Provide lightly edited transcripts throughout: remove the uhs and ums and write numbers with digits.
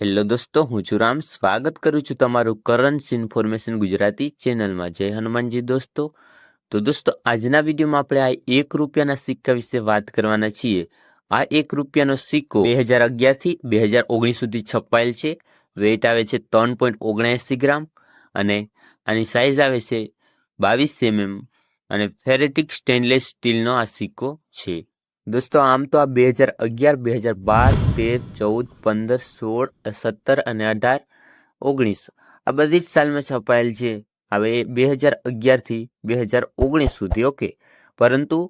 Hello દોસ્તો, હું છું રામ. સ્વાગત કરું છું તમારું કરન્સ ઇન્ફોર્મેશન ગુજરાતી ચેનલમાં. જય હનુમાનજી દોસ્તો. તો દોસ્તો, આજના વિડીયોમાં આપણે આ 1 રૂપિયાના સિક્કા વિશે વાત કરવાના છીએ. આ 1 રૂપિયાનો સિક્કો 2011 થી 2019 સુધી છપાયેલ છે. વેઇટ આવે છે 3.79 ગ્રામ અને આની સાઇઝ આવે છે 22 mm અને ફેરેટિક સ્ટેનલેસ સ્ટીલનો આ સિક્કો છે. દોસ્તો, આમ તો આ 2011, 2012, 13, 14, 15, 16, 17 અને 18, 19 આ બધી જ સાલમાં છપાયેલ છે. હવે 2011 થી 2019 સુધી. ઓકે, પરંતુ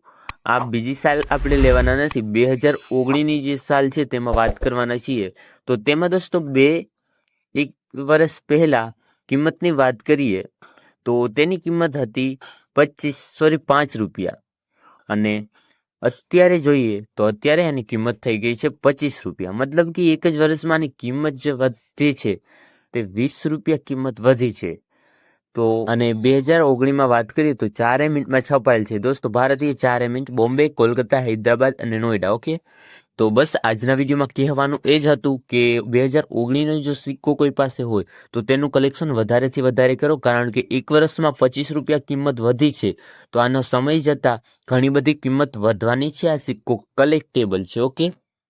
આ બીજી સાલ આપણે લેવાના નથી. 2019ની જે સાલ છે તેમાં વાત કરવાના છીએ. તો તેમાં દોસ્તો એક વર્ષ પહેલા કિંમતની વાત કરીએ તો તેની કિંમત હતી 5 રૂપિયા અને અત્યારે જોઈએ તો અત્યારે આની કિંમત થઈ ગઈ છે 25 રૂપિયા. મતલબ કે એક જ વર્ષમાં આની કિંમત જે વધી છે તે 20 રૂપિયા કિંમત વધી છે. તો અને 2019માં વાત કરીએ તો 4 મિનિટમાં છપાયેલ છે દોસ્તો. ભારતીય 4 મિનિટ, બોમ્બે, કોલકાતા, હૈદરાબાદ અને નોઈડા. ઓકે, તો બસ આજના વિડીયોમાં કહેવાનું એ જ હતું કે 2019નો જો સિક્કો કોઈ પાસે હોય તો તેનું કલેક્શન વધારેથી વધારે કરો, કારણ કે એક વર્ષમાં 25 રૂપિયા કિંમત વધી છે. તો આનો સમય જતાં ઘણી બધી કિંમત વધવાની છે. આ સિક્કો કલેક્ટેબલ છે. ઓકે,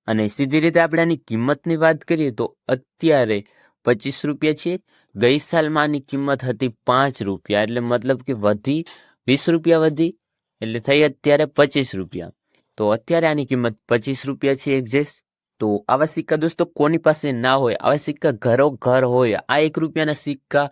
અને સીધી રીતે આપણે આની કિંમતની વાત કરીએ તો અત્યારે 25 રૂપિયા છે. ગઈ સાલમાં આની કિંમત હતી 5 રૂપિયા, એટલે મતલબ કે વધી 20 રૂપિયા વધી એટલે થઈ અત્યારે 25 રૂપિયા. તો અત્યારે આની કિંમત 25 રૂપિયા છે એક્ઝેક્ટ. તો આવા સિક્કા દોસ્તો કોની પાસે ના હોય? આવા સિક્કા ઘરો ઘર હોય. આ 1 રૂપિયાના સિક્કા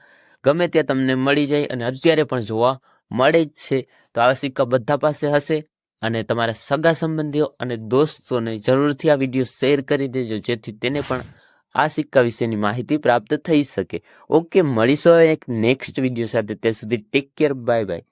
ગમે ત્યાં તમને મળી જાય અને અત્યારે પણ જોવા મળે જ છે. તો આવા સિક્કા બધા પાસે હશે અને તમારા સગા સંબંધીઓ અને દોસ્તોને જરૂરથી આ વિડીયો શેર કરી દેજો, જેથી તેને પણ આ સિક્કા વિશેની માહિતી પ્રાપ્ત થઈ શકે. ઓકે, મળીશું એક નેક્સ્ટ વિડીયો સાથે. ત્યાં સુધી ટેક કેર, બાય બાય.